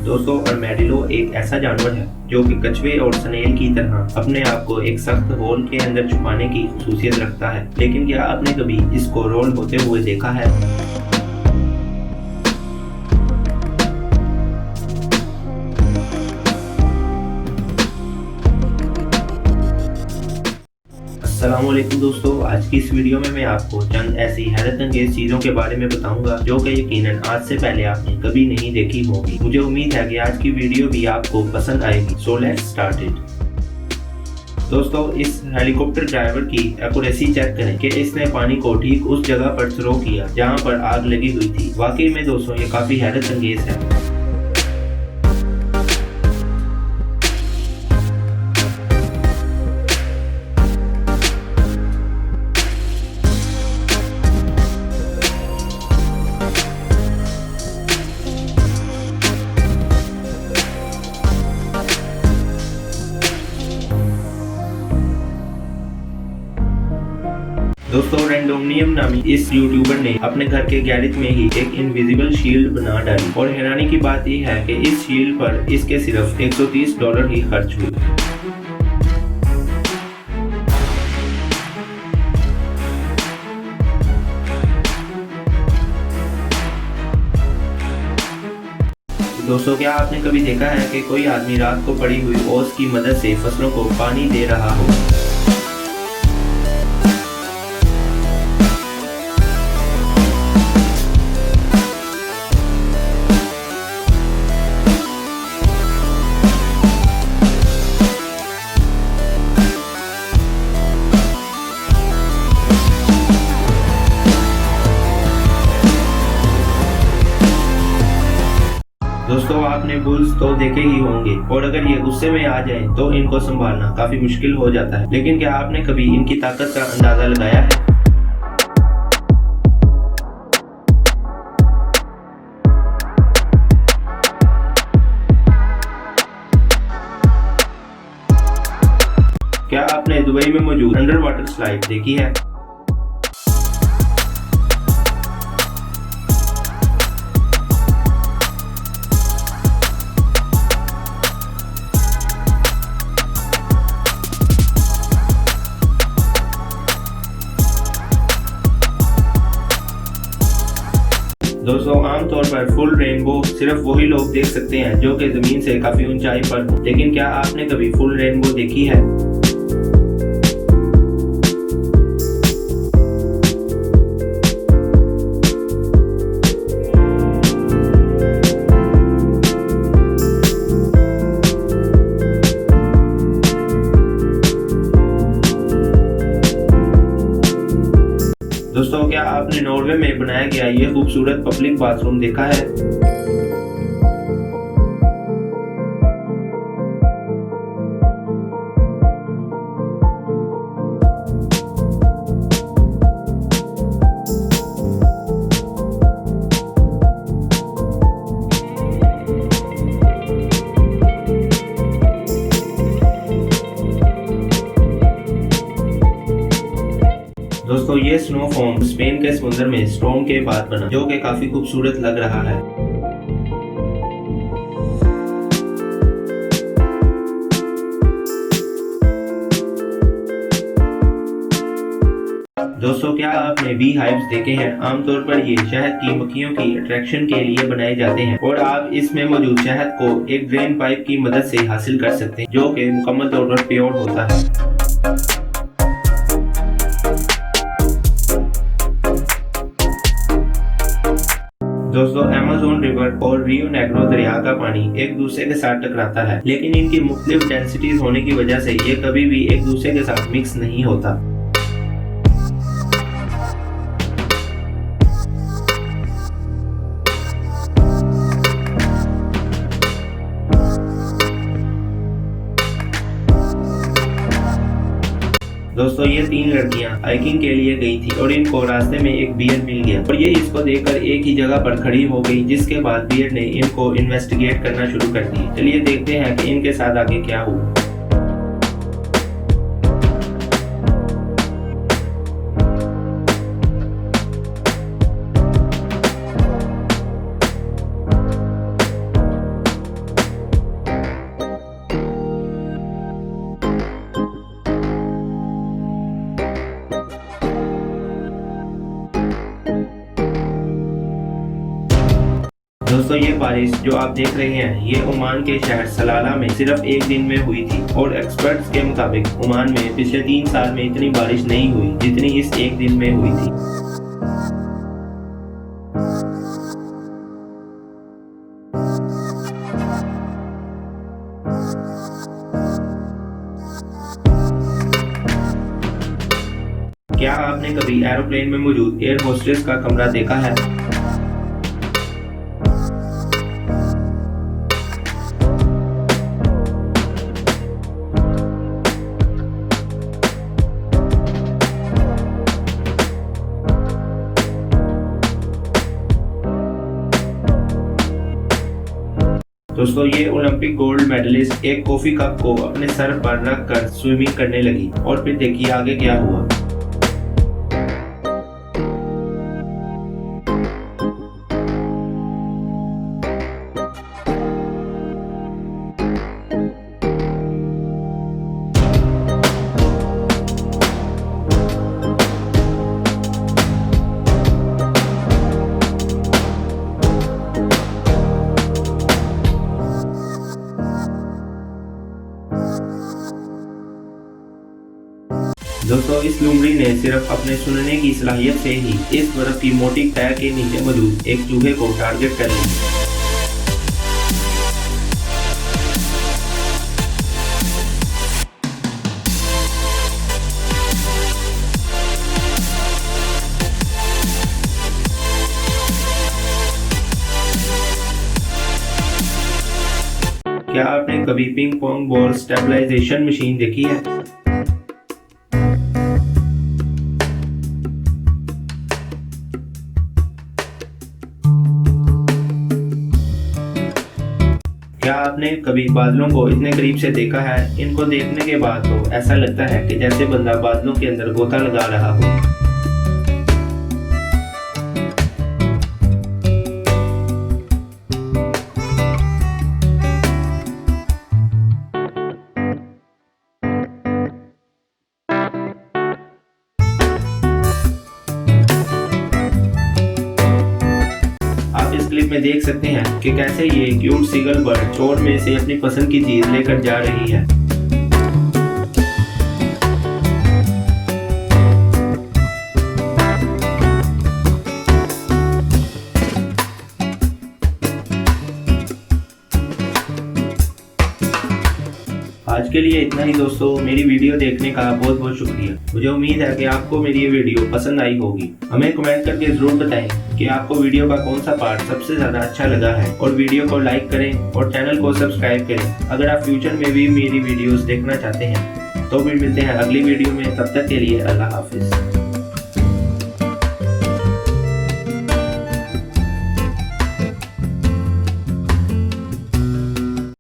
दोस्तों आर्मेडिलो एक ऐसा जानवर है जो कि कछुए और स्नेल की तरह अपने आप को एक सख्त होल के अंदर छुपाने की खासियत रखता है। लेकिन क्या आपने कभी इसको रोल होते हुए देखा है? अस्सलामुअलैकुम दोस्तों, आज की इस वीडियो में मैं आपको चंद ऐसी हैरत अंगेज चीज़ों के बारे में बताऊंगा जो कि यकीनन आज से पहले आपने कभी नहीं देखी होगी। मुझे उम्मीद है कि आज की वीडियो भी आपको पसंद आएगी। So let's start it. दोस्तों, इस हेलीकॉप्टर ड्राइवर की एक्यूरेसी चेक करें कि इसने पानी को ठीक उस जगह पर थ्रो किया जहां पर आग लगी हुई थी। वाकई में दोस्तों ये काफी हैरत अंगेज है। दोस्तों, रैंडोमनियम नामी इस यूट्यूबर ने अपने घर के गैरेज में ही एक इनविजिबल शील्ड बना डाली और हैरानी की बात यह है कि इस शील्ड पर इसके सिर्फ $130 ही खर्च हुए। दोस्तों, क्या आपने कभी देखा है कि कोई आदमी रात को पड़ी हुई ओस की मदद से फसलों को पानी दे रहा हो? दोस्तों, आपने बुल्स तो देखे ही होंगे और अगर ये गुस्से में आ जाएं तो इनको संभालना काफी मुश्किल हो जाता है। लेकिन क्या आपने कभी इनकी ताकत का अंदाजा लगाया है? क्या आपने दुबई में मौजूद अंडर वाटर स्लाइड देखी है? दोस्तों, आमतौर पर फुल रेनबो सिर्फ वही लोग देख सकते हैं जो कि जमीन से काफी ऊंचाई पर हो। लेकिन क्या आपने कभी फुल रेनबो देखी है? दोस्तों, क्या आपने नॉर्वे में बनाया गया ये खूबसूरत पब्लिक बाथरूम देखा है? दोस्तों, ये स्नो फॉर्म स्पेन के समुद्र में स्टॉर्म के बाद बना जो कि काफी खूबसूरत लग रहा है। दोस्तों, क्या आपने बी हाइव्स देखे हैं? आमतौर पर ये शहद की मक्खियों की अट्रैक्शन के लिए बनाए जाते हैं और आप इसमें मौजूद शहद को एक ड्रेन पाइप की मदद से हासिल कर सकते हैं जो कि मुकम्मल तौर पर प्योर होता है। दोस्तों, अमेज़न रिवर और रियो नेग्रो दरिया का पानी एक दूसरे के साथ टकराता है, लेकिन इनकी मुख्तलिफ डेंसिटीज होने की वजह से ये कभी भी एक दूसरे के साथ मिक्स नहीं होता। दोस्तों, ये 3 लड़कियां हाइकिंग के लिए गई थी और इनको रास्ते में एक बियर मिल गया और ये इसको देखकर एक ही जगह पर खड़ी हो गई, जिसके बाद बियर ने इनको इन्वेस्टिगेट करना शुरू कर दिया। चलिए देखते हैं कि इनके साथ आगे क्या हुआ। दोस्तों ये बारिश जो आप देख रहे हैं ये ओमान के शहर सलाला में सिर्फ एक दिन में हुई थी और एक्सपर्ट्स के मुताबिक ओमान में पिछले 3 साल में इतनी बारिश नहीं हुई जितनी इस एक दिन में हुई थी। क्या आपने कभी एरोप्लेन में मौजूद एयर होस्टेस का कमरा देखा है? दोस्तों ये ओलंपिक गोल्ड मेडलिस्ट एक कॉफी कप को अपने सर पर रख कर स्विमिंग करने लगी और फिर देखिए आगे क्या हुआ। दोस्तों इस लुमड़ी ने सिर्फ अपने सुनने की सलाहियत से ही इस बर्फ की मोटी तह के नीचे मौजूद एक चूहे को टारगेट कर लिया। क्या आपने कभी ping pong ball stabilization machine देखी है? क्या आपने कभी बादलों को इतने करीब से देखा है? इनको देखने के बाद तो ऐसा लगता है कि जैसे बंदा बादलों के अंदर गोता लगा रहा हो। क्लिप में देख सकते हैं कि कैसे ये क्यूट सीगल बर्ड चोर में से अपनी पसंद की चीज लेकर जा रही है। आज के लिए इतना ही दोस्तों। मेरी वीडियो देखने का बहुत बहुत शुक्रिया। मुझे उम्मीद है कि आपको मेरी ये वीडियो पसंद आई होगी। हमें कमेंट करके जरूर बताएं कि आपको वीडियो का कौन सा पार्ट सबसे ज्यादा अच्छा लगा है और वीडियो को लाइक करें और चैनल को सब्सक्राइब करें। अगर आप फ्यूचर में भी मेरी वीडियोस देखना चाहते हैं तो भी मिलते हैं अगली वीडियो में। तब तक के लिए अल्लाह हाफिज।